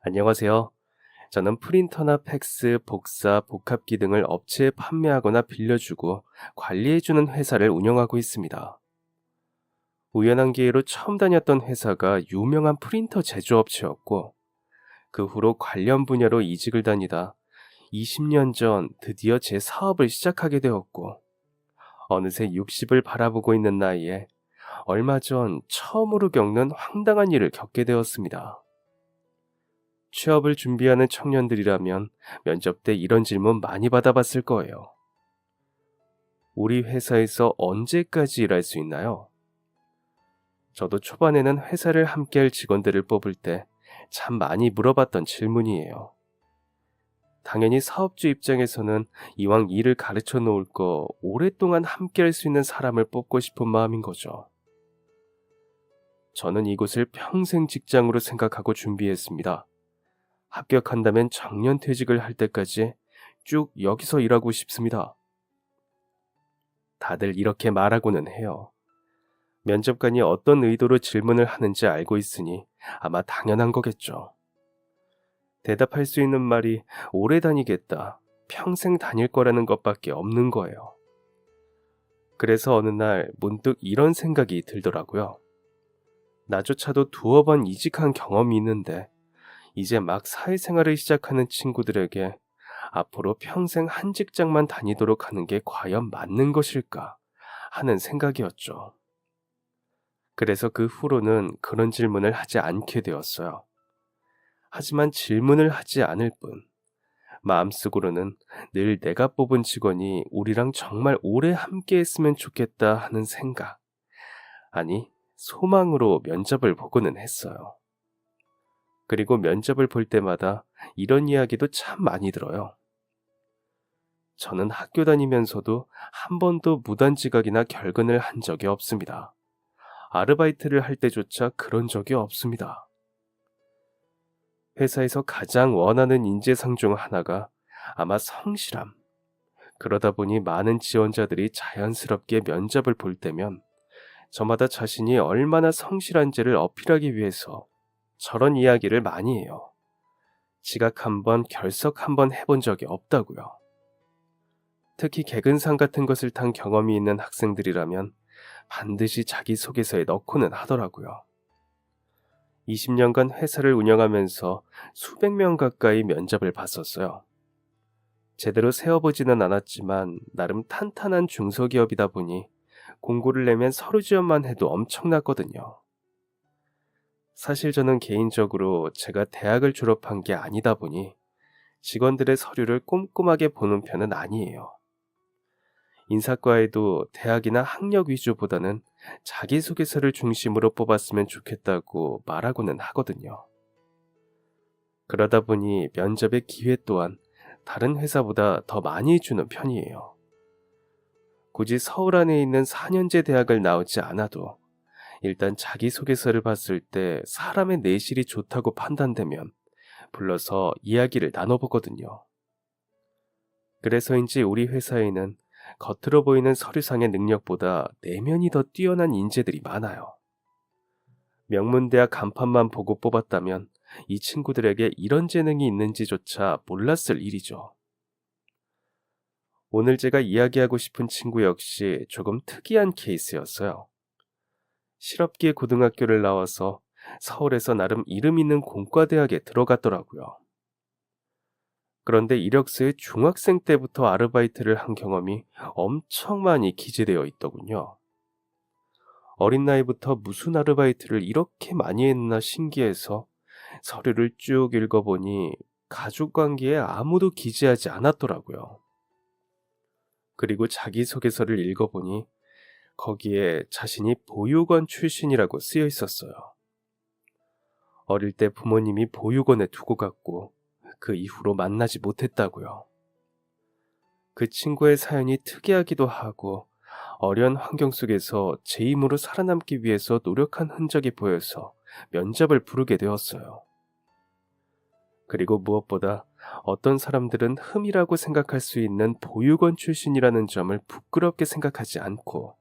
안녕하세요. 저는 프린터나 팩스, 복사, 복합기 등을 업체에 판매하거나 빌려주고 관리해주는 회사를 운영하고 있습니다. 우연한 기회로 처음 다녔던 회사가 유명한 프린터 제조업체였고, 그 후로 관련 분야로 이직을 다니다 20년 전 드디어 제 사업을 시작하게 되었고, 어느새 60을 바라보고 있는 나이에 얼마 전 처음으로 겪는 황당한 일을 겪게 되었습니다. 취업을 준비하는 청년들이라면 면접 때 이런 질문 많이 받아봤을 거예요. 우리 회사에서 언제까지 일할 수 있나요? 저도 초반에는 회사를 함께할 직원들을 뽑을 때 참 많이 물어봤던 질문이에요. 당연히 사업주 입장에서는 이왕 일을 가르쳐 놓을 거 오랫동안 함께할 수 있는 사람을 뽑고 싶은 마음인 거죠. 저는 이곳을 평생 직장으로 생각하고 준비했습니다. 합격한다면 정년퇴직을 할 때까지 쭉 여기서 일하고 싶습니다. 다들 이렇게 말하고는 해요. 면접관이 어떤 의도로 질문을 하는지 알고 있으니 아마 당연한 거겠죠. 대답할 수 있는 말이 오래 다니겠다, 평생 다닐 거라는 것밖에 없는 거예요. 그래서 어느 날 문득 이런 생각이 들더라고요. 나조차도 두어 번 이직한 경험이 있는데 이제 막 사회생활을 시작하는 친구들에게 앞으로 평생 한 직장만 다니도록 하는 게 과연 맞는 것일까 하는 생각이었죠. 그래서 그 후로는 그런 질문을 하지 않게 되었어요. 하지만 질문을 하지 않을 뿐, 마음속으로는 늘 내가 뽑은 직원이 우리랑 정말 오래 함께 했으면 좋겠다 하는 생각, 아니, 소망으로 면접을 보고는 했어요. 그리고 면접을 볼 때마다 이런 이야기도 참 많이 들어요. 저는 학교 다니면서도 한 번도 무단지각이나 결근을 한 적이 없습니다. 아르바이트를 할 때조차 그런 적이 없습니다. 회사에서 가장 원하는 인재상 중 하나가 아마 성실함. 그러다 보니 많은 지원자들이 자연스럽게 면접을 볼 때면 저마다 자신이 얼마나 성실한지를 어필하기 위해서 저런 이야기를 많이 해요. 지각 한 번, 결석 한 번 해본 적이 없다고요. 특히 개근상 같은 것을 탄 경험이 있는 학생들이라면 반드시 자기소개서에 넣고는 하더라고요. 20년간 회사를 운영하면서 수백 명 가까이 면접을 봤었어요. 제대로 세어보지는 않았지만 나름 탄탄한 중소기업이다 보니 공고를 내면 서류 지원만 해도 엄청났거든요. 사실 저는 개인적으로 제가 대학을 졸업한 게 아니다 보니 직원들의 서류를 꼼꼼하게 보는 편은 아니에요. 인사과에도 대학이나 학력 위주보다는 자기소개서를 중심으로 뽑았으면 좋겠다고 말하고는 하거든요. 그러다 보니 면접의 기회 또한 다른 회사보다 더 많이 주는 편이에요. 굳이 서울 안에 있는 4년제 대학을 나오지 않아도 일단 자기소개서를 봤을 때 사람의 내실이 좋다고 판단되면 불러서 이야기를 나눠보거든요. 그래서인지 우리 회사에는 겉으로 보이는 서류상의 능력보다 내면이 더 뛰어난 인재들이 많아요. 명문대학 간판만 보고 뽑았다면 이 친구들에게 이런 재능이 있는지조차 몰랐을 일이죠. 오늘 제가 이야기하고 싶은 친구 역시 조금 특이한 케이스였어요. 실업계 고등학교를 나와서 서울에서 나름 이름 있는 공과대학에 들어갔더라고요. 그런데 이력서에 중학생 때부터 아르바이트를 한 경험이 엄청 많이 기재되어 있더군요. 어린 나이부터 무슨 아르바이트를 이렇게 많이 했나 신기해서 서류를 쭉 읽어보니 가족관계에 아무도 기재하지 않았더라고요. 그리고 자기소개서를 읽어보니 거기에 자신이 보육원 출신이라고 쓰여 있었어요. 어릴 때 부모님이 보육원에 두고 갔고 그 이후로 만나지 못했다고요. 그 친구의 사연이 특이하기도 하고 어려운 환경 속에서 제 힘으로 살아남기 위해서 노력한 흔적이 보여서 면접을 부르게 되었어요. 그리고 무엇보다 어떤 사람들은 흠이라고 생각할 수 있는 보육원 출신이라는 점을 부끄럽게 생각하지 않고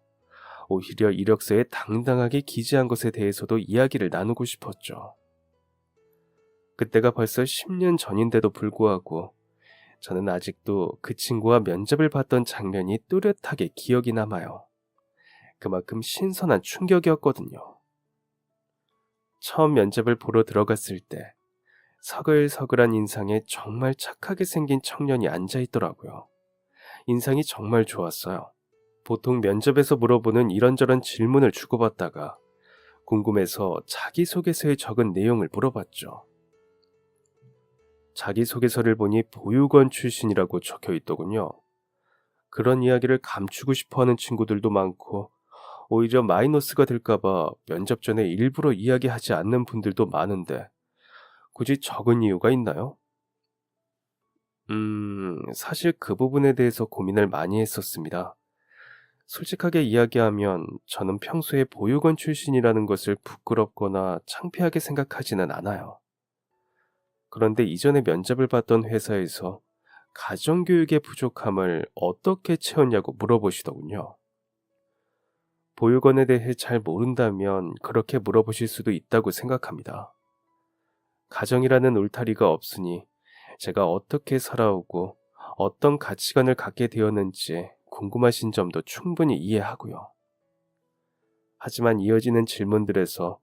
오히려 이력서에 당당하게 기재한 것에 대해서도 이야기를 나누고 싶었죠. 그때가 벌써 10년 전인데도 불구하고 저는 아직도 그 친구와 면접을 봤던 장면이 뚜렷하게 기억이 남아요. 그만큼 신선한 충격이었거든요. 처음 면접을 보러 들어갔을 때 서글서글한 인상에 정말 착하게 생긴 청년이 앉아 있더라고요. 인상이 정말 좋았어요. 보통 면접에서 물어보는 이런저런 질문을 주고받다가 궁금해서 자기소개서에 적은 내용을 물어봤죠. 자기소개서를 보니 보육원 출신이라고 적혀 있더군요. 그런 이야기를 감추고 싶어 하는 친구들도 많고, 오히려 마이너스가 될까봐 면접 전에 일부러 이야기하지 않는 분들도 많은데, 굳이 적은 이유가 있나요? 사실 그 부분에 대해서 고민을 많이 했었습니다. 솔직하게 이야기하면 저는 평소에 보육원 출신이라는 것을 부끄럽거나 창피하게 생각하지는 않아요. 그런데 이전에 면접을 봤던 회사에서 가정교육의 부족함을 어떻게 채웠냐고 물어보시더군요. 보육원에 대해 잘 모른다면 그렇게 물어보실 수도 있다고 생각합니다. 가정이라는 울타리가 없으니 제가 어떻게 살아오고 어떤 가치관을 갖게 되었는지 궁금하신 점도 충분히 이해하고요. 하지만 이어지는 질문들에서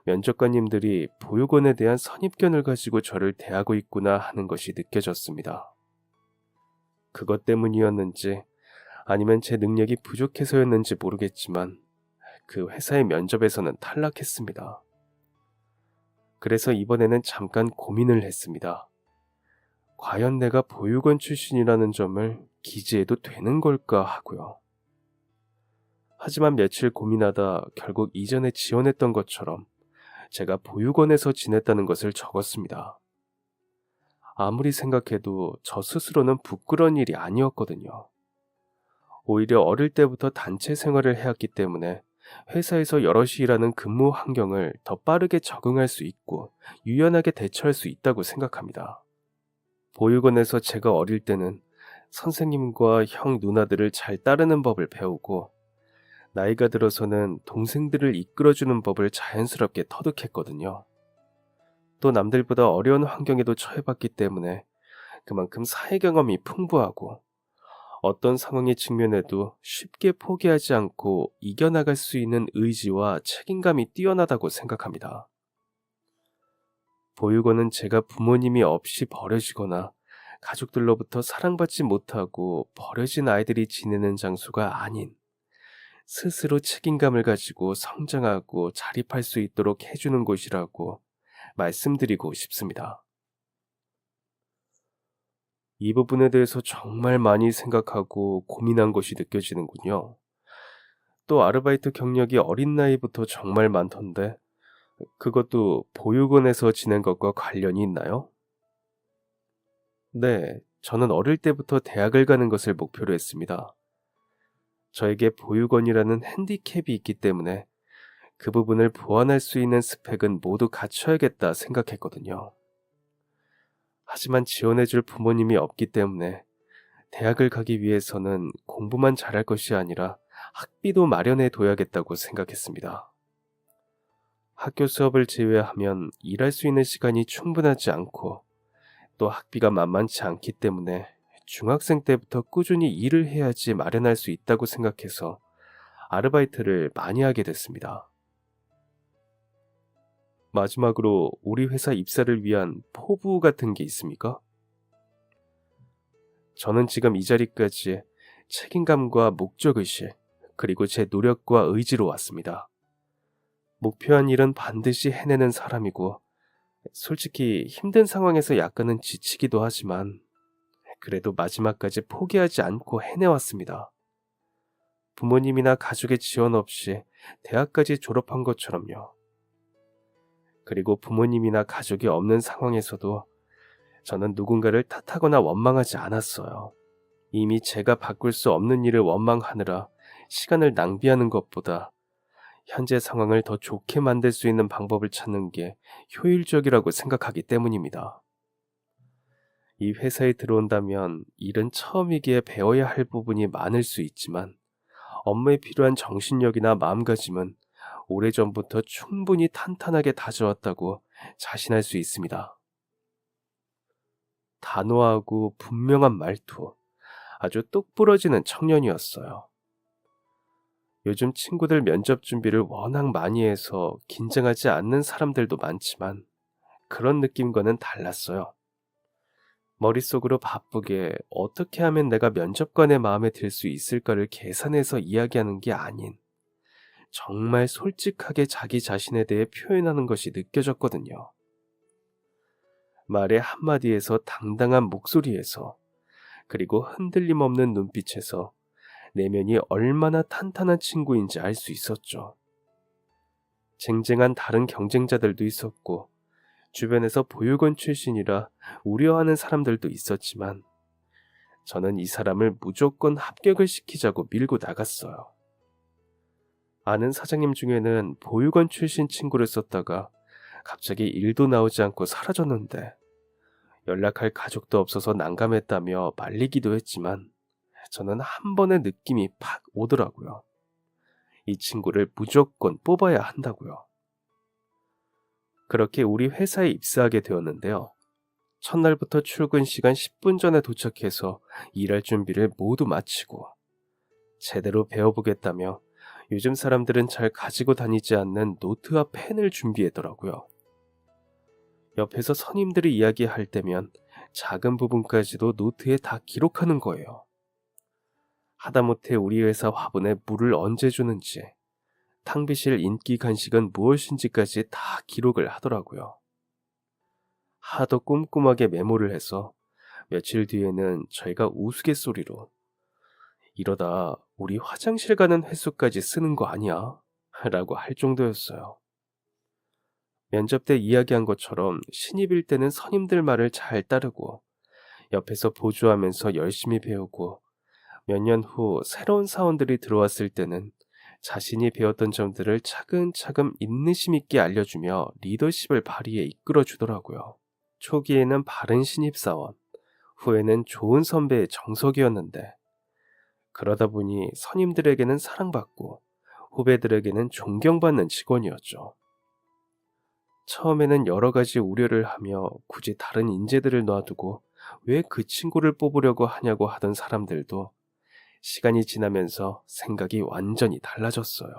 면접관님들이 보육원에 대한 선입견을 가지고 저를 대하고 있구나 하는 것이 느껴졌습니다. 그것 때문이었는지 아니면 제 능력이 부족해서였는지 모르겠지만 그 회사의 면접에서는 탈락했습니다. 그래서 이번에는 잠깐 고민을 했습니다. 과연 내가 보육원 출신이라는 점을 기재해도 되는 걸까 하고요. 하지만 며칠 고민하다 결국 이전에 지원했던 것처럼 제가 보육원에서 지냈다는 것을 적었습니다. 아무리 생각해도 저 스스로는 부끄러운 일이 아니었거든요. 오히려 어릴 때부터 단체 생활을 해왔기 때문에 회사에서 여럿이 일하는 근무 환경을 더 빠르게 적응할 수 있고 유연하게 대처할 수 있다고 생각합니다. 보육원에서 제가 어릴 때는 선생님과 형 누나들을 잘 따르는 법을 배우고 나이가 들어서는 동생들을 이끌어주는 법을 자연스럽게 터득했거든요. 또 남들보다 어려운 환경에도 처해봤기 때문에 그만큼 사회 경험이 풍부하고 어떤 상황에 직면해도 쉽게 포기하지 않고 이겨나갈 수 있는 의지와 책임감이 뛰어나다고 생각합니다. 보육원은 제가 부모님이 없이 버려지거나 가족들로부터 사랑받지 못하고 버려진 아이들이 지내는 장소가 아닌 스스로 책임감을 가지고 성장하고 자립할 수 있도록 해주는 곳이라고 말씀드리고 싶습니다. 이 부분에 대해서 정말 많이 생각하고 고민한 것이 느껴지는군요. 또 아르바이트 경력이 어린 나이부터 정말 많던데 그것도 보육원에서 지낸 것과 관련이 있나요? 네, 저는 어릴 때부터 대학을 가는 것을 목표로 했습니다. 저에게 보육원이라는 핸디캡이 있기 때문에 그 부분을 보완할 수 있는 스펙은 모두 갖춰야겠다 생각했거든요. 하지만 지원해줄 부모님이 없기 때문에 대학을 가기 위해서는 공부만 잘할 것이 아니라 학비도 마련해 둬야겠다고 생각했습니다. 학교 수업을 제외하면 일할 수 있는 시간이 충분하지 않고 또 학비가 만만치 않기 때문에 중학생 때부터 꾸준히 일을 해야지 마련할 수 있다고 생각해서 아르바이트를 많이 하게 됐습니다. 마지막으로 우리 회사 입사를 위한 포부 같은 게 있습니까? 저는 지금 이 자리까지 책임감과 목적의식, 그리고 제 노력과 의지로 왔습니다. 목표한 일은 반드시 해내는 사람이고, 솔직히 힘든 상황에서 약간은 지치기도 하지만, 그래도 마지막까지 포기하지 않고 해내왔습니다. 부모님이나 가족의 지원 없이 대학까지 졸업한 것처럼요. 그리고 부모님이나 가족이 없는 상황에서도 저는 누군가를 탓하거나 원망하지 않았어요. 이미 제가 바꿀 수 없는 일을 원망하느라 시간을 낭비하는 것보다 현재 상황을 더 좋게 만들 수 있는 방법을 찾는 게 효율적이라고 생각하기 때문입니다. 이 회사에 들어온다면 일은 처음이기에 배워야 할 부분이 많을 수 있지만 업무에 필요한 정신력이나 마음가짐은 오래전부터 충분히 탄탄하게 다져왔다고 자신할 수 있습니다. 단호하고 분명한 말투, 아주 똑부러지는 청년이었어요. 요즘 친구들 면접 준비를 워낙 많이 해서 긴장하지 않는 사람들도 많지만 그런 느낌과는 달랐어요. 머릿속으로 바쁘게 어떻게 하면 내가 면접관의 마음에 들 수 있을까를 계산해서 이야기하는 게 아닌 정말 솔직하게 자기 자신에 대해 표현하는 것이 느껴졌거든요. 말의 한마디에서 당당한 목소리에서 그리고 흔들림 없는 눈빛에서 내면이 얼마나 탄탄한 친구인지 알 수 있었죠. 쟁쟁한 다른 경쟁자들도 있었고 주변에서 보육원 출신이라 우려하는 사람들도 있었지만 저는 이 사람을 무조건 합격을 시키자고 밀고 나갔어요. 아는 사장님 중에는 보육원 출신 친구를 썼다가 갑자기 일도 나오지 않고 사라졌는데 연락할 가족도 없어서 난감했다며 말리기도 했지만 저는 한 번의 느낌이 팍 오더라고요. 이 친구를 무조건 뽑아야 한다고요. 그렇게 우리 회사에 입사하게 되었는데요. 첫날부터 출근 시간 10분 전에 도착해서 일할 준비를 모두 마치고 제대로 배워보겠다며 요즘 사람들은 잘 가지고 다니지 않는 노트와 펜을 준비했더라고요. 옆에서 선임들이 이야기할 때면 작은 부분까지도 노트에 다 기록하는 거예요. 하다못해 우리 회사 화분에 물을 언제 주는지, 탕비실 인기 간식은 무엇인지까지 다 기록을 하더라고요. 하도 꼼꼼하게 메모를 해서 며칠 뒤에는 저희가 우스갯소리로 이러다 우리 화장실 가는 횟수까지 쓰는 거 아니야? 라고 할 정도였어요. 면접 때 이야기한 것처럼 신입일 때는 선임들 말을 잘 따르고 옆에서 보조하면서 열심히 배우고 몇 년 후 새로운 사원들이 들어왔을 때는 자신이 배웠던 점들을 차근차근 인내심 있게 알려주며 리더십을 발휘해 이끌어 주더라고요. 초기에는 바른 신입사원, 후에는 좋은 선배의 정석이었는데 그러다 보니 선임들에게는 사랑받고 후배들에게는 존경받는 직원이었죠. 처음에는 여러 가지 우려를 하며 굳이 다른 인재들을 놔두고 왜 그 친구를 뽑으려고 하냐고 하던 사람들도 시간이 지나면서 생각이 완전히 달라졌어요.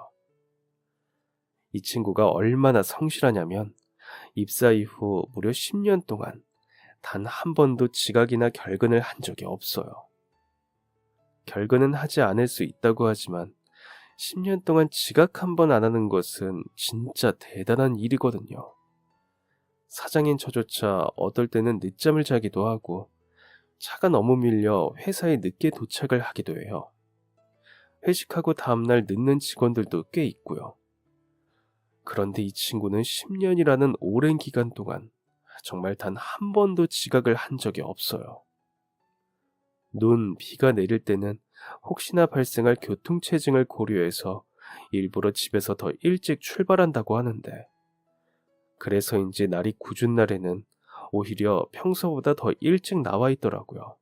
이 친구가 얼마나 성실하냐면 입사 이후 무려 10년 동안 단 한 번도 지각이나 결근을 한 적이 없어요. 결근은 하지 않을 수 있다고 하지만 10년 동안 지각 한 번 안 하는 것은 진짜 대단한 일이거든요. 사장인 저조차 어떨 때는 늦잠을 자기도 하고 차가 너무 밀려 회사에 늦게 도착을 하기도 해요. 회식하고 다음날 늦는 직원들도 꽤 있고요. 그런데 이 친구는 10년이라는 오랜 기간 동안 정말 단 한 번도 지각을 한 적이 없어요. 비가 내릴 때는 혹시나 발생할 교통체증을 고려해서 일부러 집에서 더 일찍 출발한다고 하는데 그래서인지 날이 궂은 날에는 오히려 평소보다 더 일찍 나와 있더라고요.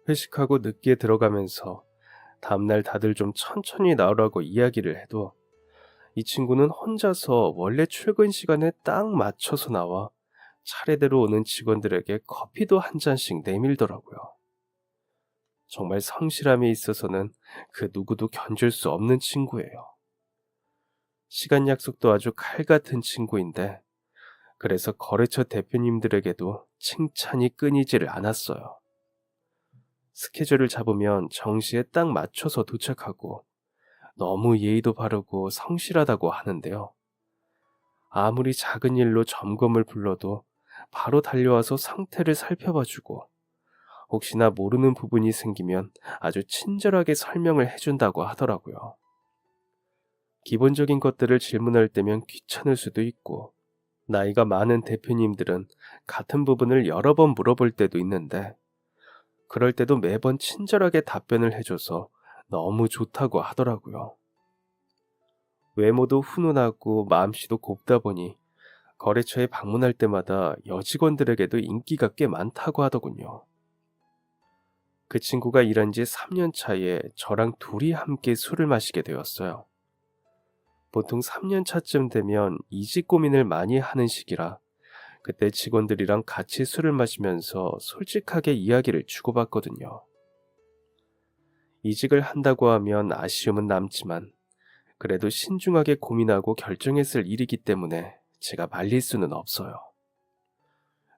회식하고 늦게 들어가면서 다음날 다들 좀 천천히 나오라고 이야기를 해도 이 친구는 혼자서 원래 출근 시간에 딱 맞춰서 나와 차례대로 오는 직원들에게 커피도 한 잔씩 내밀더라고요. 정말 성실함에 있어서는 그 누구도 견줄 수 없는 친구예요. 시간 약속도 아주 칼 같은 친구인데 그래서 거래처 대표님들에게도 칭찬이 끊이지를 않았어요. 스케줄을 잡으면 정시에 딱 맞춰서 도착하고 너무 예의도 바르고 성실하다고 하는데요. 아무리 작은 일로 점검을 불러도 바로 달려와서 상태를 살펴봐주고 혹시나 모르는 부분이 생기면 아주 친절하게 설명을 해준다고 하더라고요. 기본적인 것들을 질문할 때면 귀찮을 수도 있고 나이가 많은 대표님들은 같은 부분을 여러 번 물어볼 때도 있는데 그럴 때도 매번 친절하게 답변을 해줘서 너무 좋다고 하더라고요. 외모도 훈훈하고 마음씨도 곱다 보니 거래처에 방문할 때마다 여직원들에게도 인기가 꽤 많다고 하더군요. 그 친구가 일한 지 3년 차에 저랑 둘이 함께 술을 마시게 되었어요. 보통 3년 차쯤 되면 이직 고민을 많이 하는 시기라 그때 직원들이랑 같이 술을 마시면서 솔직하게 이야기를 주고받거든요. 이직을 한다고 하면 아쉬움은 남지만 그래도 신중하게 고민하고 결정했을 일이기 때문에 제가 말릴 수는 없어요.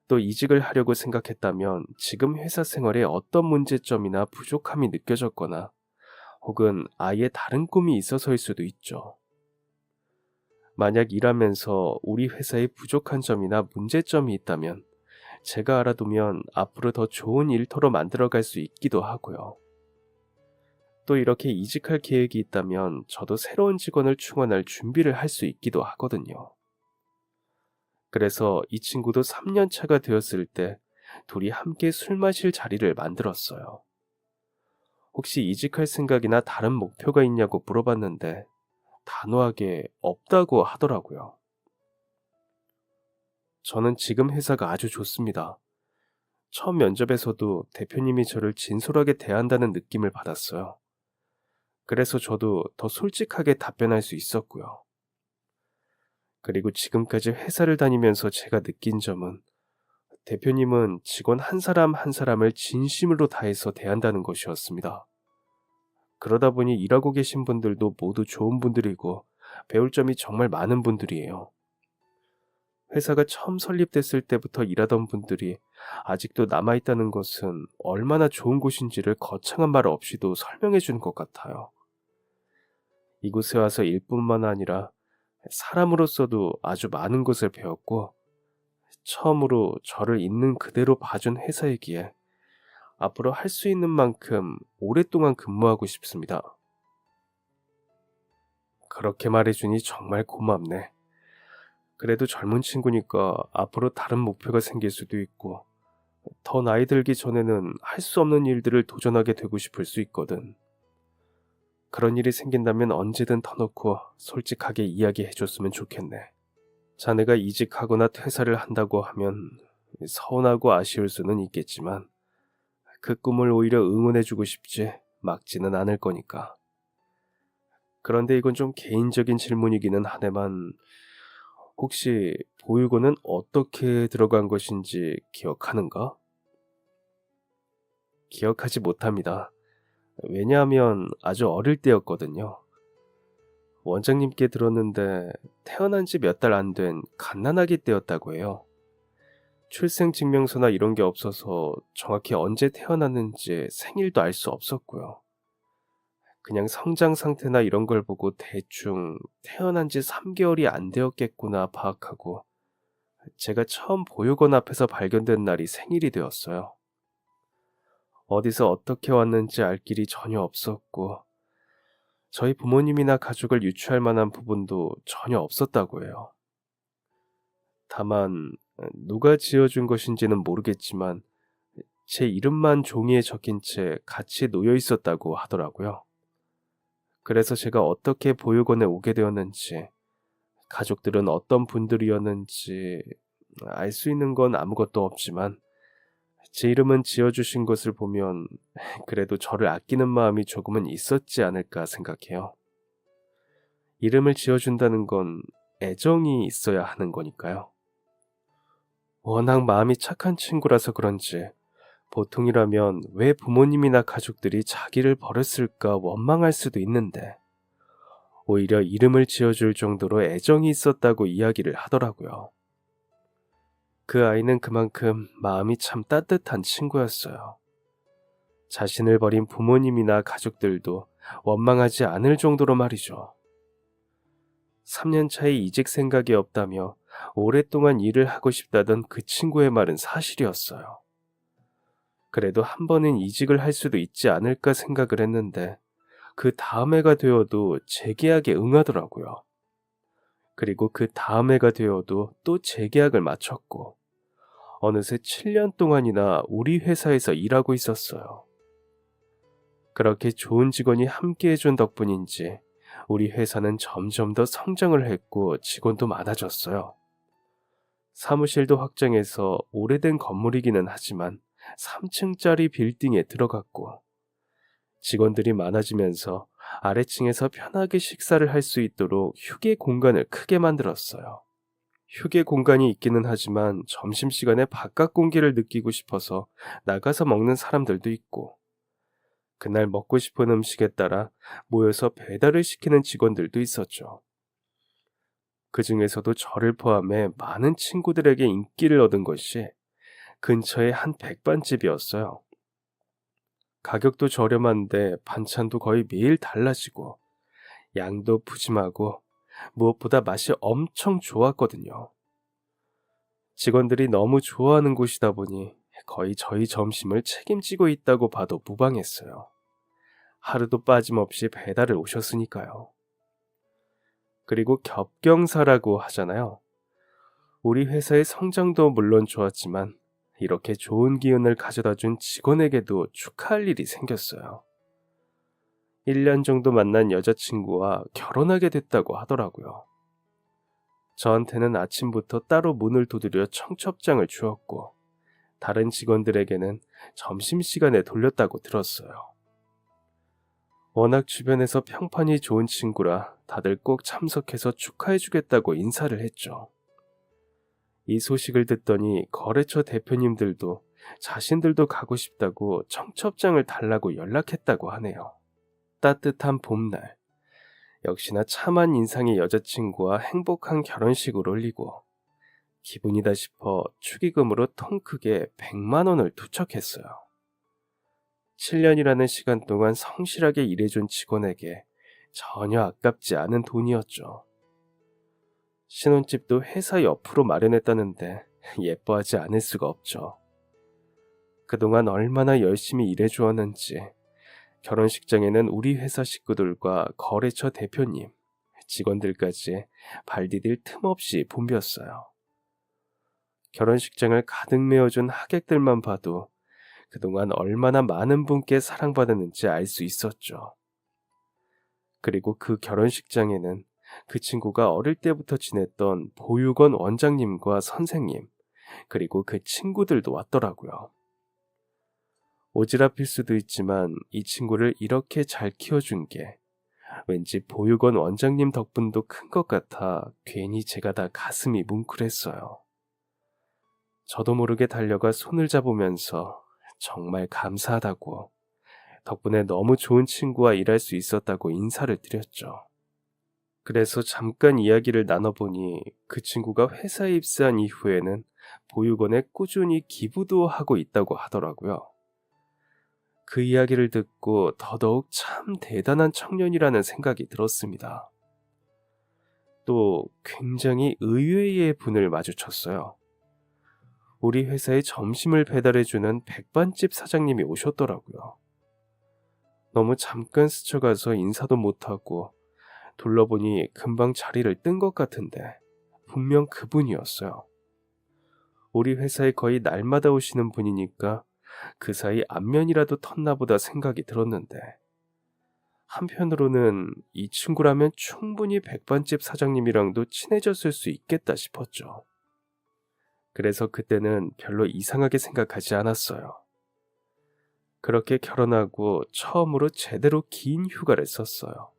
또 이직을 하려고 생각했다면 지금 회사 생활에 어떤 문제점이나 부족함이 느껴졌거나 혹은 아예 다른 꿈이 있어서일 수도 있죠. 만약 일하면서 우리 회사에 부족한 점이나 문제점이 있다면 제가 알아두면 앞으로 더 좋은 일터로 만들어갈 수 있기도 하고요. 또 이렇게 이직할 계획이 있다면 저도 새로운 직원을 충원할 준비를 할 수 있기도 하거든요. 그래서 이 친구도 3년 차가 되었을 때 둘이 함께 술 마실 자리를 만들었어요. 혹시 이직할 생각이나 다른 목표가 있냐고 물어봤는데 단호하게 없다고 하더라고요. 저는 지금 회사가 아주 좋습니다. 처음 면접에서도 대표님이 저를 진솔하게 대한다는 느낌을 받았어요. 그래서 저도 더 솔직하게 답변할 수 있었고요. 그리고 지금까지 회사를 다니면서 제가 느낀 점은 대표님은 직원 한 사람 한 사람을 진심으로 다해서 대한다는 것이었습니다. 그러다 보니 일하고 계신 분들도 모두 좋은 분들이고 배울 점이 정말 많은 분들이에요. 회사가 처음 설립됐을 때부터 일하던 분들이 아직도 남아있다는 것은 얼마나 좋은 곳인지를 거창한 말 없이도 설명해 주는 것 같아요. 이곳에 와서 일뿐만 아니라 사람으로서도 아주 많은 것을 배웠고 처음으로 저를 있는 그대로 봐준 회사이기에 앞으로 할 수 있는 만큼 오랫동안 근무하고 싶습니다. 그렇게 말해주니 정말 고맙네. 그래도 젊은 친구니까 앞으로 다른 목표가 생길 수도 있고 더 나이 들기 전에는 할 수 없는 일들을 도전하게 되고 싶을 수 있거든. 그런 일이 생긴다면 언제든 터놓고 솔직하게 이야기해줬으면 좋겠네. 자네가 이직하거나 퇴사를 한다고 하면 서운하고 아쉬울 수는 있겠지만 그 꿈을 오히려 응원해주고 싶지 막지는 않을 거니까. 그런데 이건 좀 개인적인 질문이기는 하네만 혹시 보육원은 어떻게 들어간 것인지 기억하는가? 기억하지 못합니다. 왜냐하면 아주 어릴 때였거든요. 원장님께 들었는데 태어난 지 몇 달 안 된 갓난아기 때였다고 해요. 출생증명서나 이런 게 없어서 정확히 언제 태어났는지 생일도 알 수 없었고요. 그냥 성장 상태나 이런 걸 보고 대충 태어난 지 3개월이 안 되었겠구나 파악하고 제가 처음 보육원 앞에서 발견된 날이 생일이 되었어요. 어디서 어떻게 왔는지 알 길이 전혀 없었고 저희 부모님이나 가족을 유추할 만한 부분도 전혀 없었다고 해요. 다만 누가 지어준 것인지는 모르겠지만 제 이름만 종이에 적힌 채 같이 놓여 있었다고 하더라고요. 그래서 제가 어떻게 보육원에 오게 되었는지, 가족들은 어떤 분들이었는지 알 수 있는 건 아무것도 없지만 제 이름은 지어주신 것을 보면 그래도 저를 아끼는 마음이 조금은 있었지 않을까 생각해요. 이름을 지어준다는 건 애정이 있어야 하는 거니까요. 워낙 마음이 착한 친구라서 그런지 보통이라면 왜 부모님이나 가족들이 자기를 버렸을까 원망할 수도 있는데 오히려 이름을 지어줄 정도로 애정이 있었다고 이야기를 하더라고요. 그 아이는 그만큼 마음이 참 따뜻한 친구였어요. 자신을 버린 부모님이나 가족들도 원망하지 않을 정도로 말이죠. 3년 차에 이직 생각이 없다며 오랫동안 일을 하고 싶다던 그 친구의 말은 사실이었어요. 그래도 한 번은 이직을 할 수도 있지 않을까 생각을 했는데 그 다음 해가 되어도 재계약에 응하더라고요. 그리고 그 다음 해가 되어도 또 재계약을 마쳤고 어느새 7년 동안이나 우리 회사에서 일하고 있었어요. 그렇게 좋은 직원이 함께 해준 덕분인지 우리 회사는 점점 더 성장을 했고 직원도 많아졌어요. 사무실도 확장해서 오래된 건물이기는 하지만 3층짜리 빌딩에 들어갔고 직원들이 많아지면서 아래층에서 편하게 식사를 할 수 있도록 휴게 공간을 크게 만들었어요. 휴게 공간이 있기는 하지만 점심시간에 바깥 공기를 느끼고 싶어서 나가서 먹는 사람들도 있고, 그날 먹고 싶은 음식에 따라 모여서 배달을 시키는 직원들도 있었죠. 그 중에서도 저를 포함해 많은 친구들에게 인기를 얻은 것이 근처의 한 백반집이었어요. 가격도 저렴한데 반찬도 거의 매일 달라지고 양도 푸짐하고 무엇보다 맛이 엄청 좋았거든요. 직원들이 너무 좋아하는 곳이다 보니 거의 저희 점심을 책임지고 있다고 봐도 무방했어요. 하루도 빠짐없이 배달을 오셨으니까요. 그리고 겹경사라고 하잖아요. 우리 회사의 성장도 물론 좋았지만 이렇게 좋은 기운을 가져다 준 직원에게도 축하할 일이 생겼어요. 1년 정도 만난 여자친구와 결혼하게 됐다고 하더라고요. 저한테는 아침부터 따로 문을 두드려 청첩장을 주었고, 다른 직원들에게는 점심시간에 돌렸다고 들었어요. 워낙 주변에서 평판이 좋은 친구라 다들 꼭 참석해서 축하해주겠다고 인사를 했죠. 이 소식을 듣더니 거래처 대표님들도 자신들도 가고 싶다고 청첩장을 달라고 연락했다고 하네요. 따뜻한 봄날, 역시나 참한 인상의 여자친구와 행복한 결혼식을 올리고 기분이다 싶어 축의금으로 통 크게 100만 원을 투척했어요. 7년이라는 시간 동안 성실하게 일해준 직원에게 전혀 아깝지 않은 돈이었죠. 신혼집도 회사 옆으로 마련했다는데 예뻐하지 않을 수가 없죠. 그동안 얼마나 열심히 일해주었는지 결혼식장에는 우리 회사 식구들과 거래처 대표님, 직원들까지 발 디딜 틈 없이 붐볐어요. 결혼식장을 가득 메워준 하객들만 봐도 그동안 얼마나 많은 분께 사랑받았는지 알 수 있었죠. 그리고 그 결혼식장에는 그 친구가 어릴 때부터 지냈던 보육원 원장님과 선생님, 그리고 그 친구들도 왔더라고요. 오지랖일 수도 있지만 이 친구를 이렇게 잘 키워준 게 왠지 보육원 원장님 덕분도 큰 것 같아 괜히 제가 다 가슴이 뭉클했어요. 저도 모르게 달려가 손을 잡으면서 정말 감사하다고, 덕분에 너무 좋은 친구와 일할 수 있었다고 인사를 드렸죠. 그래서 잠깐 이야기를 나눠보니 그 친구가 회사에 입사한 이후에는 보육원에 꾸준히 기부도 하고 있다고 하더라고요. 그 이야기를 듣고 더더욱 참 대단한 청년이라는 생각이 들었습니다. 또 굉장히 의외의 분을 마주쳤어요. 우리 회사에 점심을 배달해주는 백반집 사장님이 오셨더라고요. 너무 잠깐 스쳐가서 인사도 못하고 둘러보니 금방 자리를 뜬 것 같은데 분명 그분이었어요. 우리 회사에 거의 날마다 오시는 분이니까 그 사이 안면이라도 텄나 보다 생각이 들었는데, 한편으로는 이 친구라면 충분히 백반집 사장님이랑도 친해졌을 수 있겠다 싶었죠. 그래서 그때는 별로 이상하게 생각하지 않았어요. 그렇게 결혼하고 처음으로 제대로 긴 휴가를 썼어요.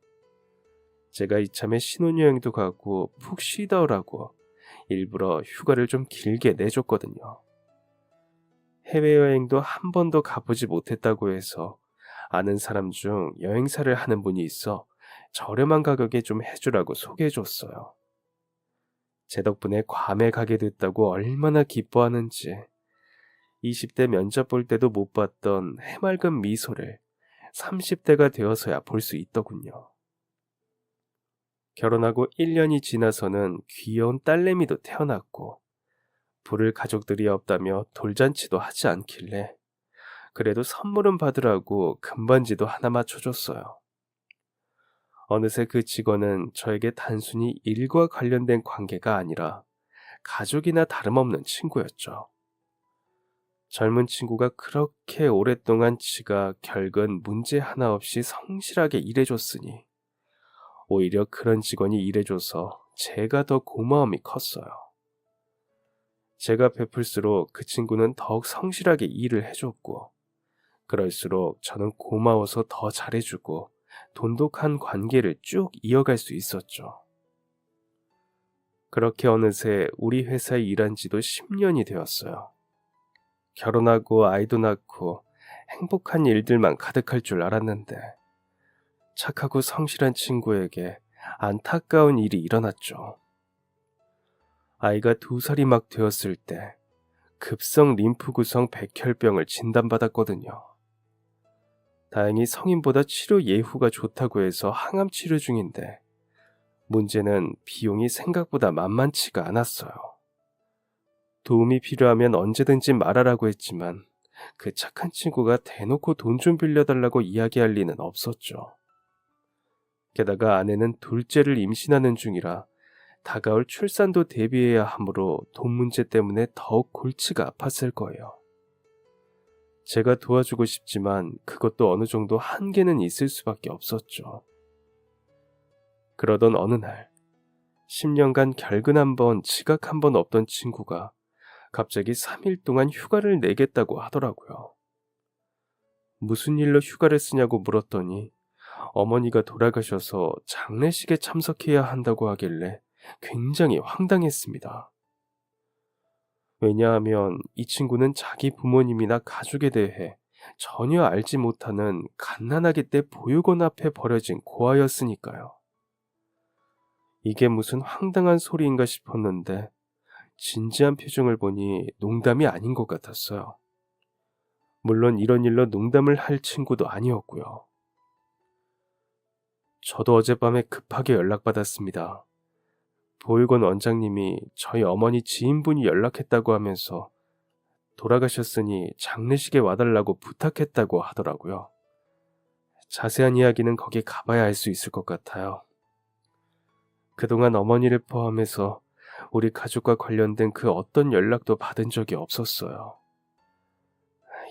제가 이참에 신혼여행도 가고 푹 쉬다 오라고 일부러 휴가를 좀 길게 내줬거든요. 해외여행도 한 번도 가보지 못했다고 해서 아는 사람 중 여행사를 하는 분이 있어 저렴한 가격에 좀 해주라고 소개해줬어요. 제 덕분에 괌에 가게 됐다고 얼마나 기뻐하는지, 20대 면접 볼 때도 못 봤던 해맑은 미소를 30대가 되어서야 볼 수 있더군요. 결혼하고 1년이 지나서는 귀여운 딸내미도 태어났고, 부를 가족들이 없다며 돌잔치도 하지 않길래 그래도 선물은 받으라고 금반지도 하나 맞춰줬어요. 어느새 그 직원은 저에게 단순히 일과 관련된 관계가 아니라 가족이나 다름없는 친구였죠. 젊은 친구가 그렇게 오랫동안 지가 결근 문제 하나 없이 성실하게 일해줬으니 오히려 그런 직원이 일해줘서 제가 더 고마움이 컸어요. 제가 베풀수록 그 친구는 더욱 성실하게 일을 해줬고, 그럴수록 저는 고마워서 더 잘해주고 돈독한 관계를 쭉 이어갈 수 있었죠. 그렇게 어느새 우리 회사에 일한 지도 10년이 되었어요. 결혼하고 아이도 낳고 행복한 일들만 가득할 줄 알았는데 착하고 성실한 친구에게 안타까운 일이 일어났죠. 아이가 2살이 막 되었을 때 급성 림프 구성 백혈병을 진단받았거든요. 다행히 성인보다 치료 예후가 좋다고 해서 항암 치료 중인데 문제는 비용이 생각보다 만만치가 않았어요. 도움이 필요하면 언제든지 말하라고 했지만 그 착한 친구가 대놓고 돈 좀 빌려달라고 이야기할 리는 없었죠. 게다가 아내는 둘째를 임신하는 중이라 다가올 출산도 대비해야 하므로 돈 문제 때문에 더욱 골치가 아팠을 거예요. 제가 도와주고 싶지만 그것도 어느 정도 한계는 있을 수밖에 없었죠. 그러던 어느 날 10년간 결근 한 번, 지각 한 번 없던 친구가 갑자기 3일 동안 휴가를 내겠다고 하더라고요. 무슨 일로 휴가를 쓰냐고 물었더니 어머니가 돌아가셔서 장례식에 참석해야 한다고 하길래 굉장히 황당했습니다. 왜냐하면 이 친구는 자기 부모님이나 가족에 대해 전혀 알지 못하는 갓난아기 때 보육원 앞에 버려진 고아였으니까요. 이게 무슨 황당한 소리인가 싶었는데 진지한 표정을 보니 농담이 아닌 것 같았어요. 물론 이런 일로 농담을 할 친구도 아니었고요. 저도 어젯밤에 급하게 연락받았습니다. 보육원 원장님이 저희 어머니 지인분이 연락했다고 하면서 돌아가셨으니 장례식에 와달라고 부탁했다고 하더라고요. 자세한 이야기는 거기 가봐야 알 수 있을 것 같아요. 그동안 어머니를 포함해서 우리 가족과 관련된 그 어떤 연락도 받은 적이 없었어요.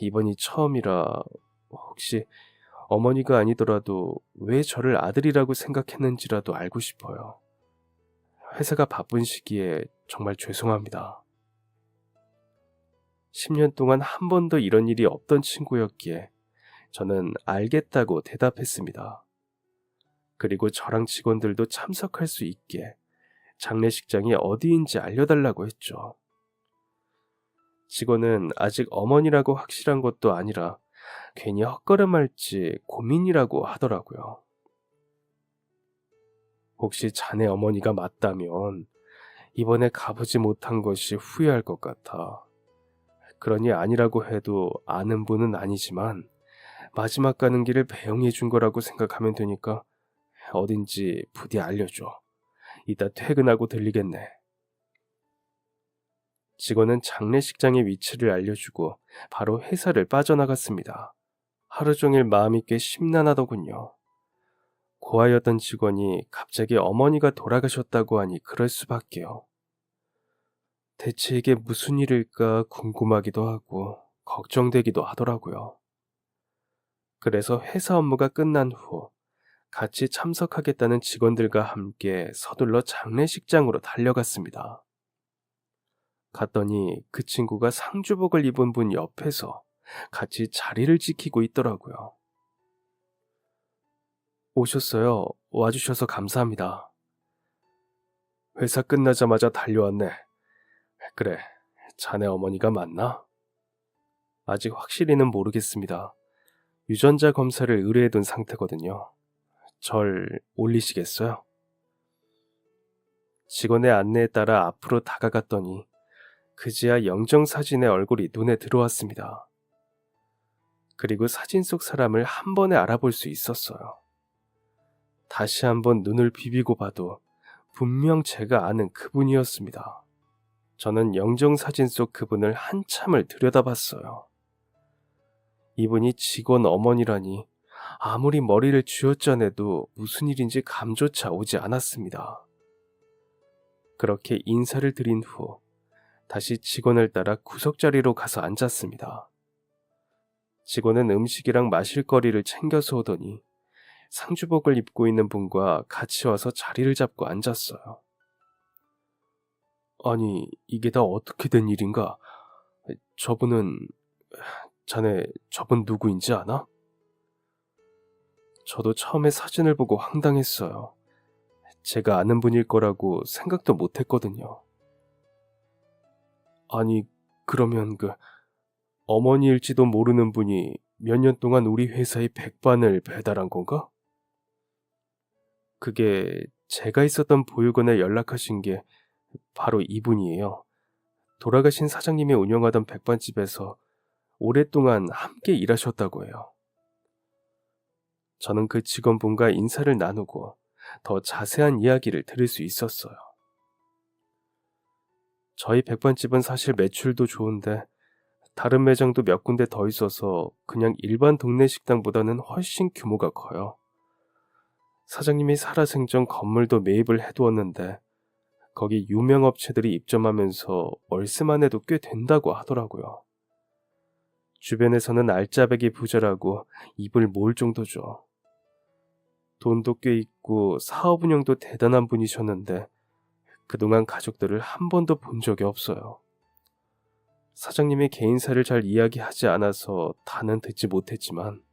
이번이 처음이라 혹시 어머니가 아니더라도 왜 저를 아들이라고 생각했는지라도 알고 싶어요. 회사가 바쁜 시기에 정말 죄송합니다. 10년 동안 한 번도 이런 일이 없던 친구였기에 저는 알겠다고 대답했습니다. 그리고 저랑 직원들도 참석할 수 있게 장례식장이 어디인지 알려달라고 했죠. 직원은 아직 어머니라고 확실한 것도 아니라 괜히 헛걸음할지 고민이라고 하더라고요. 혹시 자네 어머니가 맞다면 이번에 가보지 못한 것이 후회할 것 같아. 그러니 아니라고 해도 아는 분은 아니지만 마지막 가는 길을 배웅해 준 거라고 생각하면 되니까 어딘지 부디 알려줘. 이따 퇴근하고 들리겠네. 직원은 장례식장의 위치를 알려주고 바로 회사를 빠져나갔습니다. 하루 종일 마음이 꽤 심란하더군요. 고아였던 직원이 갑자기 어머니가 돌아가셨다고 하니 그럴 수밖에요. 대체 이게 무슨 일일까 궁금하기도 하고 걱정되기도 하더라고요. 그래서 회사 업무가 끝난 후 같이 참석하겠다는 직원들과 함께 서둘러 장례식장으로 달려갔습니다. 갔더니 그 친구가 상주복을 입은 분 옆에서 같이 자리를 지키고 있더라고요. 오셨어요. 와주셔서 감사합니다. 회사 끝나자마자 달려왔네. 그래, 자네 어머니가 맞나? 아직 확실히는 모르겠습니다. 유전자 검사를 의뢰해둔 상태거든요. 절 올리시겠어요? 직원의 안내에 따라 앞으로 다가갔더니 그제야 영정사진의 얼굴이 눈에 들어왔습니다. 그리고 사진 속 사람을 한 번에 알아볼 수 있었어요. 다시 한번 눈을 비비고 봐도 분명 제가 아는 그분이었습니다. 저는 영정사진 속 그분을 한참을 들여다봤어요. 이분이 직원 어머니라니 아무리 머리를 쥐어짜내도 무슨 일인지 감조차 오지 않았습니다. 그렇게 인사를 드린 후 다시 직원을 따라 구석자리로 가서 앉았습니다. 직원은 음식이랑 마실 거리를 챙겨서 오더니 상주복을 입고 있는 분과 같이 와서 자리를 잡고 앉았어요. 아니, 이게 다 어떻게 된 일인가? 저분은... 자네 저분 누구인지 아나? 저도 처음에 사진을 보고 황당했어요. 제가 아는 분일 거라고 생각도 못 했거든요. 아니, 그러면 어머니일지도 모르는 분이 몇 년 동안 우리 회사에 백반을 배달한 건가? 그게 제가 있었던 보육원에 연락하신 게 바로 이분이에요. 돌아가신 사장님이 운영하던 백반집에서 오랫동안 함께 일하셨다고 해요. 저는 그 직원분과 인사를 나누고 더 자세한 이야기를 들을 수 있었어요. 저희 백반집은 사실 매출도 좋은데 다른 매장도 몇 군데 더 있어서 그냥 일반 동네 식당보다는 훨씬 규모가 커요. 사장님이 살아생전 건물도 매입을 해두었는데 거기 유명 업체들이 입점하면서 월세만 해도 꽤 된다고 하더라고요. 주변에서는 알짜배기 부자라고 입을 모을 정도죠. 돈도 꽤 있고 사업 운영도 대단한 분이셨는데 그동안 가족들을 한 번도 본 적이 없어요. 사장님이 개인사를 잘 이야기하지 않아서 다는 듣지 못했지만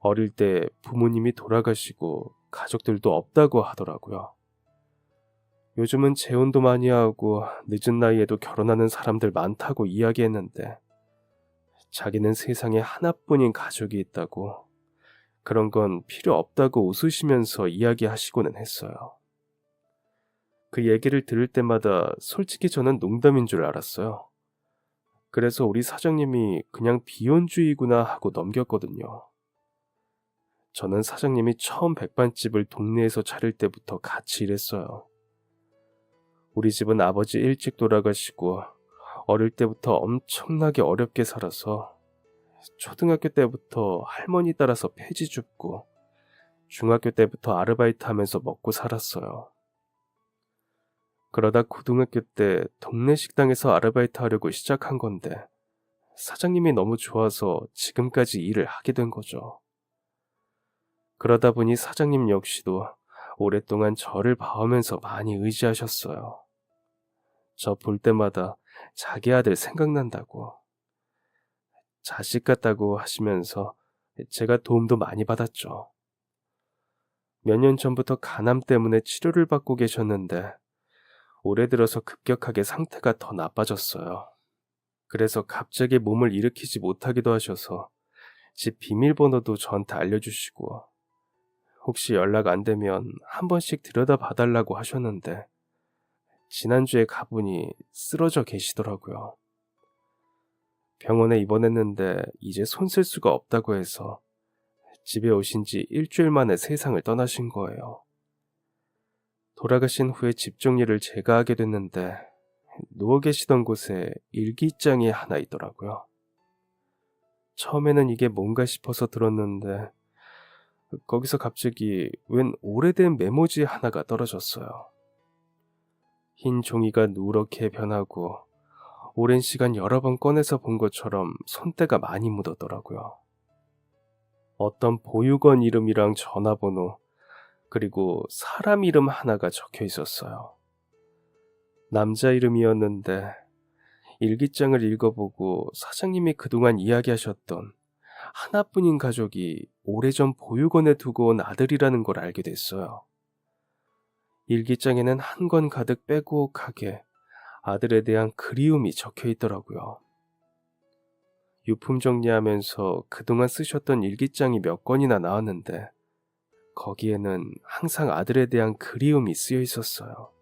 어릴 때 부모님이 돌아가시고 가족들도 없다고 하더라고요. 요즘은 재혼도 많이 하고 늦은 나이에도 결혼하는 사람들 많다고 이야기했는데 자기는 세상에 하나뿐인 가족이 있다고 그런 건 필요 없다고 웃으시면서 이야기하시고는 했어요. 그 얘기를 들을 때마다 솔직히 저는 농담인 줄 알았어요. 그래서 우리 사장님이 그냥 비혼주의구나 하고 넘겼거든요. 저는 사장님이 처음 백반집을 동네에서 차릴 때부터 같이 일했어요. 우리 집은 아버지 일찍 돌아가시고 어릴 때부터 엄청나게 어렵게 살아서 초등학교 때부터 할머니 따라서 폐지 줍고 중학교 때부터 아르바이트 하면서 먹고 살았어요. 그러다 고등학교 때 동네 식당에서 아르바이트 하려고 시작한 건데 사장님이 너무 좋아서 지금까지 일을 하게 된 거죠. 그러다 보니 사장님 역시도 오랫동안 저를 봐오면서 많이 의지하셨어요. 저 볼 때마다 자기 아들 생각난다고, 자식 같다고 하시면서 제가 도움도 많이 받았죠. 몇 년 전부터 간암 때문에 치료를 받고 계셨는데 올해 들어서 급격하게 상태가 더 나빠졌어요. 그래서 갑자기 몸을 일으키지 못하기도 하셔서 집 비밀번호도 저한테 알려주시고 혹시 연락 안 되면 한 번씩 들여다 봐달라고 하셨는데 지난주에 가보니 쓰러져 계시더라고요. 병원에 입원했는데 이제 손 쓸 수가 없다고 해서 집에 오신 지 일주일 만에 세상을 떠나신 거예요. 돌아가신 후에 집 정리를 제가 하게 됐는데 누워 계시던 곳에 일기장이 하나 있더라고요. 처음에는 이게 뭔가 싶어서 들었는데 거기서 갑자기 웬 오래된 메모지 하나가 떨어졌어요. 흰 종이가 누렇게 변하고 오랜 시간 여러 번 꺼내서 본 것처럼 손때가 많이 묻었더라고요. 어떤 보육원 이름이랑 전화번호 그리고 사람 이름 하나가 적혀 있었어요. 남자 이름이었는데 일기장을 읽어보고 사장님이 그동안 이야기하셨던 하나뿐인 가족이 오래전 보육원에 두고 온 아들이라는 걸 알게 됐어요. 일기장에는 한 권 가득 빼곡하게 아들에 대한 그리움이 적혀 있더라고요. 유품 정리하면서 그동안 쓰셨던 일기장이 몇 권이나 나왔는데 거기에는 항상 아들에 대한 그리움이 쓰여 있었어요.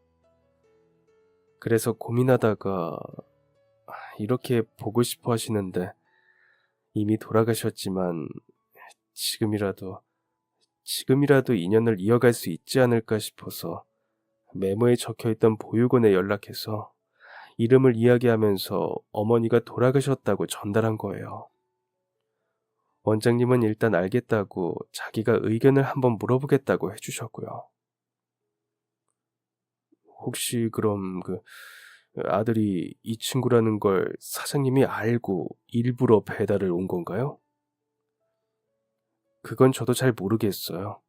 그래서 고민하다가 이렇게 보고 싶어 하시는데 이미 돌아가셨지만 지금이라도 인연을 이어갈 수 있지 않을까 싶어서 메모에 적혀있던 보육원에 연락해서 이름을 이야기하면서 어머니가 돌아가셨다고 전달한 거예요. 원장님은 일단 알겠다고 자기가 의견을 한번 물어보겠다고 해주셨고요. 혹시 그럼 아들이 이 친구라는 걸 사장님이 알고 일부러 배달을 온 건가요? 그건 저도 잘 모르겠어요.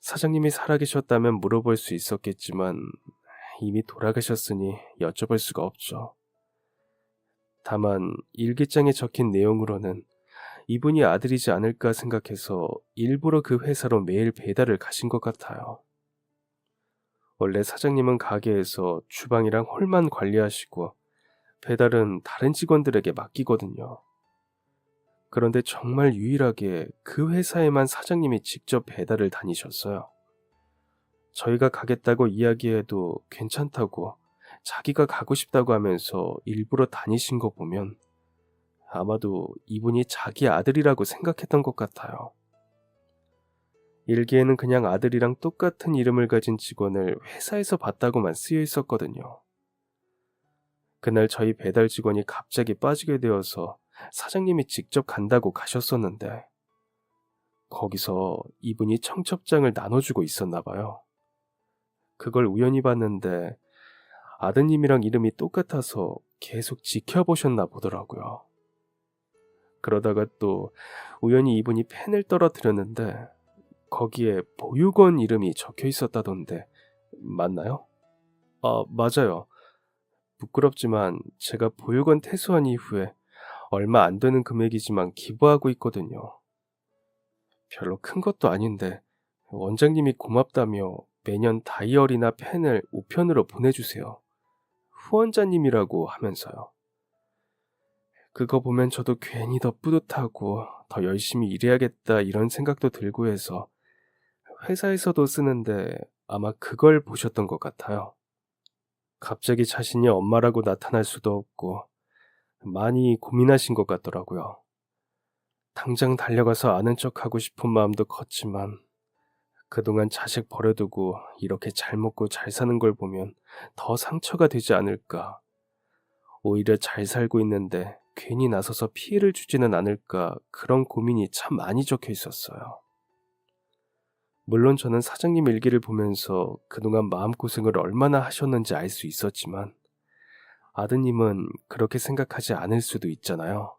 사장님이 살아계셨다면 물어볼 수 있었겠지만 이미 돌아가셨으니 여쭤볼 수가 없죠. 다만 일기장에 적힌 내용으로는 이분이 아들이지 않을까 생각해서 일부러 그 회사로 매일 배달을 가신 것 같아요. 원래 사장님은 가게에서 주방이랑 홀만 관리하시고 배달은 다른 직원들에게 맡기거든요. 그런데 정말 유일하게 그 회사에만 사장님이 직접 배달을 다니셨어요. 저희가 가겠다고 이야기해도 괜찮다고 자기가 가고 싶다고 하면서 일부러 다니신 거 보면 아마도 이분이 자기 아들이라고 생각했던 것 같아요. 일기에는 그냥 아들이랑 똑같은 이름을 가진 직원을 회사에서 봤다고만 쓰여 있었거든요. 그날 저희 배달 직원이 갑자기 빠지게 되어서 사장님이 직접 간다고 가셨었는데 거기서 이분이 청첩장을 나눠주고 있었나 봐요. 그걸 우연히 봤는데 아드님이랑 이름이 똑같아서 계속 지켜보셨나 보더라고요. 그러다가 또 우연히 이분이 펜을 떨어뜨렸는데 거기에 보육원 이름이 적혀 있었다던데 맞나요? 아, 맞아요. 부끄럽지만 제가 보육원 퇴소한 이후에 얼마 안 되는 금액이지만 기부하고 있거든요. 별로 큰 것도 아닌데 원장님이 고맙다며 매년 다이어리나 펜을 우편으로 보내주세요. 후원자님이라고 하면서요. 그거 보면 저도 괜히 더 뿌듯하고 더 열심히 일해야겠다 이런 생각도 들고 해서 회사에서도 쓰는데 아마 그걸 보셨던 것 같아요. 갑자기 자신이 엄마라고 나타날 수도 없고 많이 고민하신 것 같더라고요. 당장 달려가서 아는 척하고 싶은 마음도 컸지만 그동안 자식 버려두고 이렇게 잘 먹고 잘 사는 걸 보면 더 상처가 되지 않을까. 오히려 잘 살고 있는데 괜히 나서서 피해를 주지는 않을까 그런 고민이 참 많이 적혀 있었어요. 물론 저는 사장님 일기를 보면서 그동안 마음고생을 얼마나 하셨는지 알 수 있었지만 아드님은 그렇게 생각하지 않을 수도 있잖아요.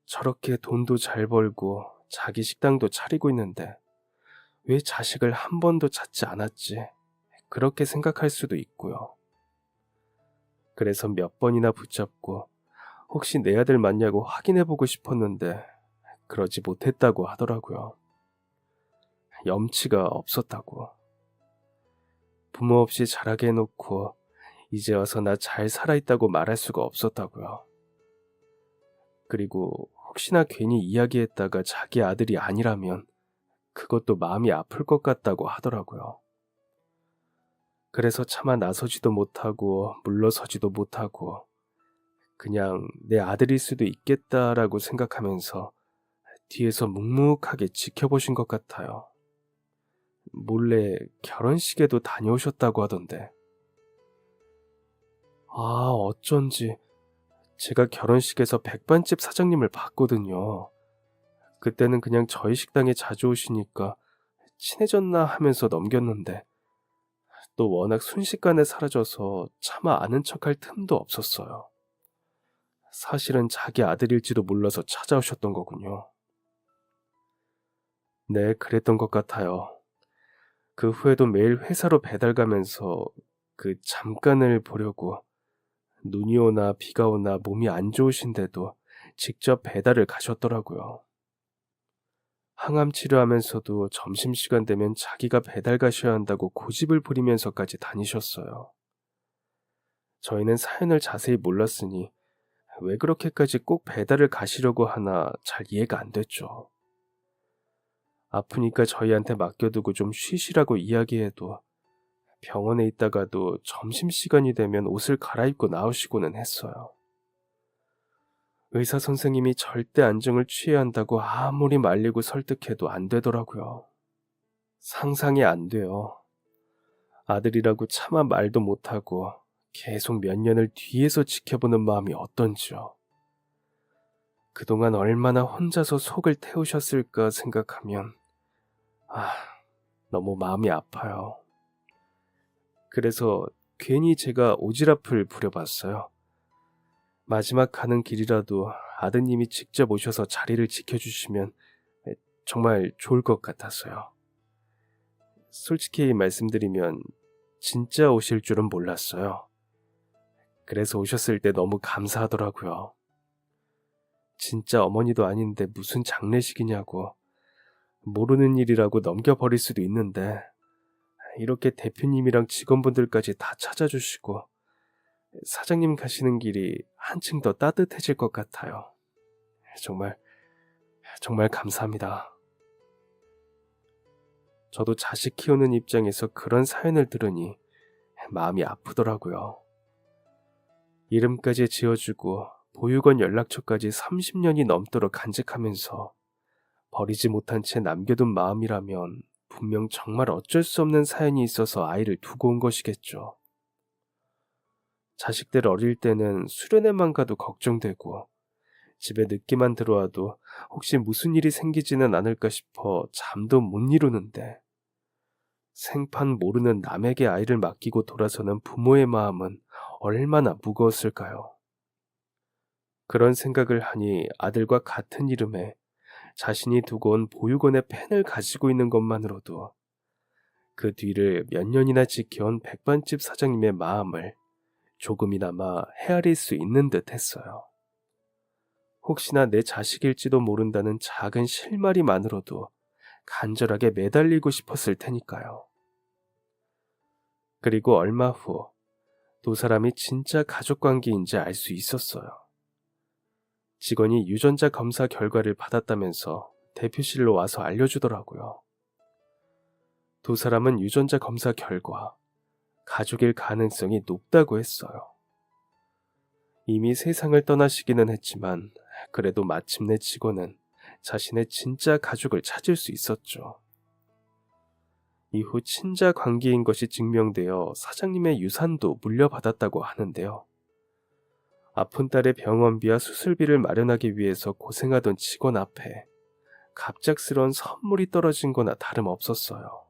저렇게 돈도 잘 벌고 자기 식당도 차리고 있는데 왜 자식을 한 번도 찾지 않았지? 그렇게 생각할 수도 있고요. 그래서 몇 번이나 붙잡고 혹시 내 아들 맞냐고 확인해보고 싶었는데 그러지 못했다고 하더라고요. 염치가 없었다고. 부모 없이 자라게 해놓고 이제 와서 나 잘 살아있다고 말할 수가 없었다고요. 그리고 혹시나 괜히 이야기했다가 자기 아들이 아니라면 그것도 마음이 아플 것 같다고 하더라고요. 그래서 차마 나서지도 못하고 물러서지도 못하고 그냥 내 아들일 수도 있겠다라고 생각하면서 뒤에서 묵묵하게 지켜보신 것 같아요. 몰래 결혼식에도 다녀오셨다고 하던데. 아, 어쩐지 제가 결혼식에서 백반집 사장님을 봤거든요. 그때는 그냥 저희 식당에 자주 오시니까 친해졌나 하면서 넘겼는데 또 워낙 순식간에 사라져서 차마 아는 척할 틈도 없었어요. 사실은 자기 아들일지도 몰라서 찾아오셨던 거군요. 네, 그랬던 것 같아요. 그 후에도 매일 회사로 배달 가면서 그 잠깐을 보려고 눈이 오나 비가 오나 몸이 안 좋으신데도 직접 배달을 가셨더라고요. 항암 치료하면서도 점심시간 되면 자기가 배달 가셔야 한다고 고집을 부리면서까지 다니셨어요. 저희는 사연을 자세히 몰랐으니 왜 그렇게까지 꼭 배달을 가시려고 하나 잘 이해가 안 됐죠. 아프니까 저희한테 맡겨두고 좀 쉬시라고 이야기해도 병원에 있다가도 점심시간이 되면 옷을 갈아입고 나오시고는 했어요. 의사 선생님이 절대 안정을 취해야 한다고 아무리 말리고 설득해도 안 되더라고요. 상상이 안 돼요. 아들이라고 차마 말도 못하고 계속 몇 년을 뒤에서 지켜보는 마음이 어떤지요. 그동안 얼마나 혼자서 속을 태우셨을까 생각하면 너무 마음이 아파요. 그래서 괜히 제가 오지랖을 부려봤어요. 마지막 가는 길이라도 아드님이 직접 오셔서 자리를 지켜주시면 정말 좋을 것 같아서요. 솔직히 말씀드리면 진짜 오실 줄은 몰랐어요. 그래서 오셨을 때 너무 감사하더라고요. 진짜 어머니도 아닌데 무슨 장례식이냐고 모르는 일이라고 넘겨버릴 수도 있는데 이렇게 대표님이랑 직원분들까지 다 찾아주시고 사장님 가시는 길이 한층 더 따뜻해질 것 같아요. 정말, 정말 감사합니다. 저도 자식 키우는 입장에서 그런 사연을 들으니 마음이 아프더라고요. 이름까지 지어주고 보육원 연락처까지 30년이 넘도록 간직하면서 버리지 못한 채 남겨둔 마음이라면 분명 정말 어쩔 수 없는 사연이 있어서 아이를 두고 온 것이겠죠. 자식들 어릴 때는 수련회만 가도 걱정되고 집에 늦게만 들어와도 혹시 무슨 일이 생기지는 않을까 싶어 잠도 못 이루는데 생판 모르는 남에게 아이를 맡기고 돌아서는 부모의 마음은 얼마나 무거웠을까요? 그런 생각을 하니 아들과 같은 이름에 자신이 두고 온 보육원의 펜을 가지고 있는 것만으로도 그 뒤를 몇 년이나 지켜온 백반집 사장님의 마음을 조금이나마 헤아릴 수 있는 듯 했어요. 혹시나 내 자식일지도 모른다는 작은 실마리만으로도 간절하게 매달리고 싶었을 테니까요. 그리고 얼마 후 두 사람이 진짜 가족관계인지 알 수 있었어요. 직원이 유전자 검사 결과를 받았다면서 대표실로 와서 알려주더라고요. 두 사람은 유전자 검사 결과 가족일 가능성이 높다고 했어요. 이미 세상을 떠나시기는 했지만 그래도 마침내 직원은 자신의 진짜 가족을 찾을 수 있었죠. 이후 친자 관계인 것이 증명되어 사장님의 유산도 물려받았다고 하는데요. 아픈 딸의 병원비와 수술비를 마련하기 위해서 고생하던 직원 앞에 갑작스러운 선물이 떨어진 거나 다름없었어요.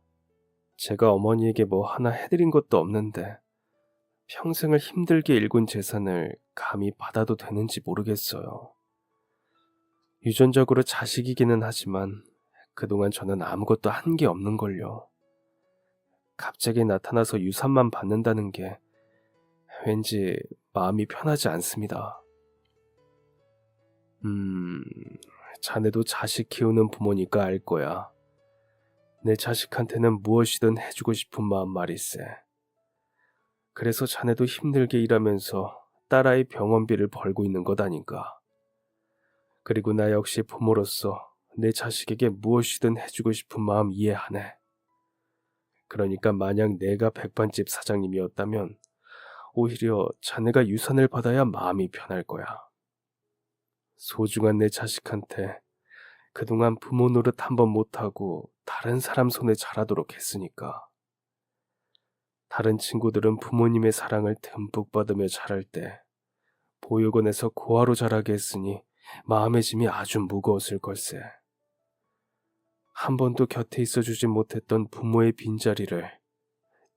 제가 어머니에게 뭐 하나 해드린 것도 없는데 평생을 힘들게 일군 재산을 감히 받아도 되는지 모르겠어요. 유전적으로 자식이기는 하지만 그동안 저는 아무것도 한 게 없는걸요. 갑자기 나타나서 유산만 받는다는 게 왠지 마음이 편하지 않습니다. 자네도 자식 키우는 부모니까 알 거야. 내 자식한테는 무엇이든 해주고 싶은 마음 말일세. 그래서 자네도 힘들게 일하면서 딸아이 병원비를 벌고 있는 것 아닌가. 그리고 나 역시 부모로서 내 자식에게 무엇이든 해주고 싶은 마음 이해하네. 그러니까 만약 내가 백반집 사장님이었다면 오히려 자네가 유산을 받아야 마음이 편할 거야. 소중한 내 자식한테 그동안 부모 노릇 한 번 못하고 다른 사람 손에 자라도록 했으니까. 다른 친구들은 부모님의 사랑을 듬뿍 받으며 자랄 때 보육원에서 고아로 자라게 했으니 마음의 짐이 아주 무거웠을 걸세. 한 번도 곁에 있어주지 못했던 부모의 빈자리를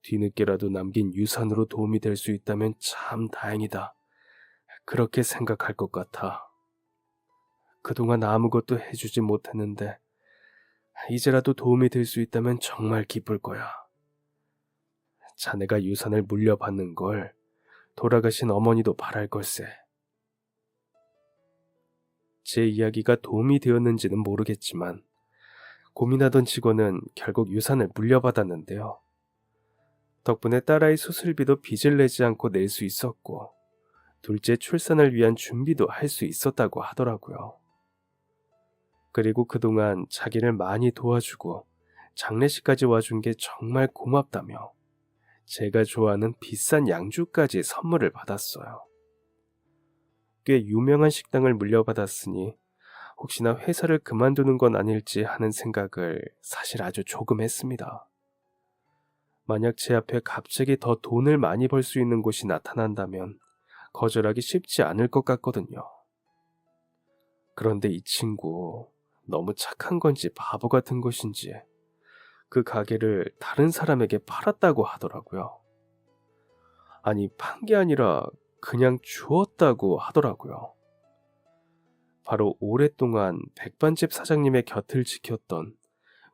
뒤늦게라도 남긴 유산으로 도움이 될 수 있다면 참 다행이다. 그렇게 생각할 것 같아. 그동안 아무것도 해주지 못했는데 이제라도 도움이 될 수 있다면 정말 기쁠 거야. 자네가 유산을 물려받는 걸 돌아가신 어머니도 바랄 걸세. 제 이야기가 도움이 되었는지는 모르겠지만 고민하던 직원은 결국 유산을 물려받았는데요. 덕분에 딸아이 수술비도 빚을 내지 않고 낼 수 있었고 둘째 출산을 위한 준비도 할 수 있었다고 하더라고요. 그리고 그동안 자기를 많이 도와주고 장례식까지 와준 게 정말 고맙다며 제가 좋아하는 비싼 양주까지 선물을 받았어요. 꽤 유명한 식당을 물려받았으니 혹시나 회사를 그만두는 건 아닐지 하는 생각을 사실 아주 조금 했습니다. 만약 제 앞에 갑자기 더 돈을 많이 벌 수 있는 곳이 나타난다면 거절하기 쉽지 않을 것 같거든요. 그런데 이 친구 너무 착한 건지 바보 같은 것인지 그 가게를 다른 사람에게 팔았다고 하더라고요. 아니, 판 게 아니라 그냥 주었다고 하더라고요. 바로 오랫동안 백반집 사장님의 곁을 지켰던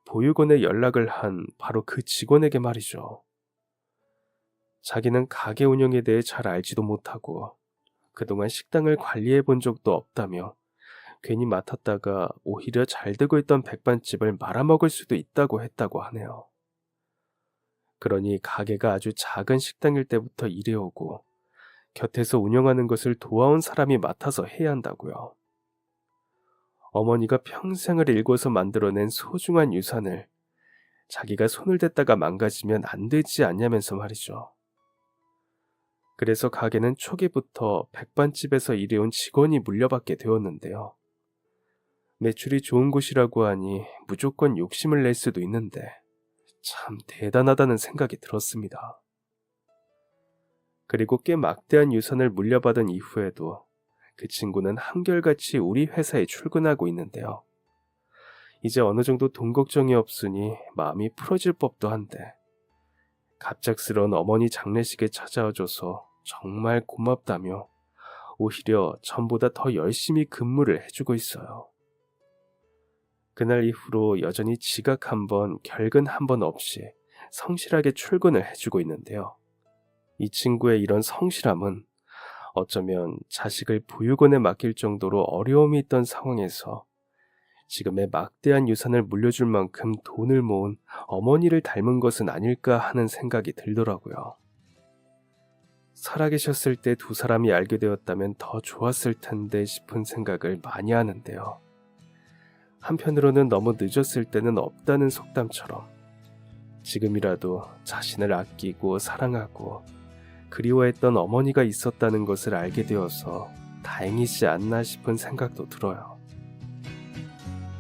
보육원에 연락을 한 바로 그 직원에게 말이죠. 자기는 가게 운영에 대해 잘 알지도 못하고 그동안 식당을 관리해 본 적도 없다며 괜히 맡았다가 오히려 잘 되고 있던 백반집을 말아먹을 수도 있다고 했다고 하네요. 그러니 가게가 아주 작은 식당일 때부터 일해오고 곁에서 운영하는 것을 도와온 사람이 맡아서 해야 한다고요. 어머니가 평생을 일궈서 만들어낸 소중한 유산을 자기가 손을 댔다가 망가지면 안 되지 않냐면서 말이죠. 그래서 가게는 초기부터 백반집에서 일해온 직원이 물려받게 되었는데요. 매출이 좋은 곳이라고 하니 무조건 욕심을 낼 수도 있는데 참 대단하다는 생각이 들었습니다. 그리고 꽤 막대한 유산을 물려받은 이후에도 그 친구는 한결같이 우리 회사에 출근하고 있는데요. 이제 어느 정도 돈 걱정이 없으니 마음이 풀어질 법도 한데 갑작스러운 어머니 장례식에 찾아와줘서 정말 고맙다며 오히려 전보다 더 열심히 근무를 해주고 있어요. 그날 이후로 여전히 지각 한 번, 결근 한 번 없이 성실하게 출근을 해주고 있는데요. 이 친구의 이런 성실함은 어쩌면 자식을 보육원에 맡길 정도로 어려움이 있던 상황에서 지금의 막대한 유산을 물려줄 만큼 돈을 모은 어머니를 닮은 것은 아닐까 하는 생각이 들더라고요. 살아계셨을 때 두 사람이 알게 되었다면 더 좋았을 텐데 싶은 생각을 많이 하는데요. 한편으로는 너무 늦었을 때는 없다는 속담처럼 지금이라도 자신을 아끼고 사랑하고 그리워했던 어머니가 있었다는 것을 알게 되어서 다행이지 않나 싶은 생각도 들어요.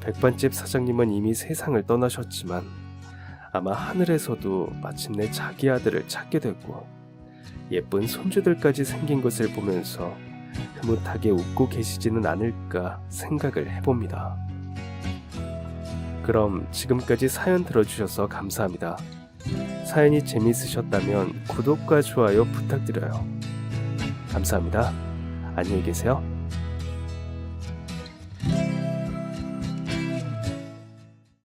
백반집 사장님은 이미 세상을 떠나셨지만 아마 하늘에서도 마침내 자기 아들을 찾게 되고 예쁜 손주들까지 생긴 것을 보면서 흐뭇하게 웃고 계시지는 않을까 생각을 해봅니다. 그럼 지금까지 사연 들어주셔서 감사합니다. 사연이 재미있으셨다면 구독과 좋아요 부탁드려요. 감사합니다. 안녕히 계세요.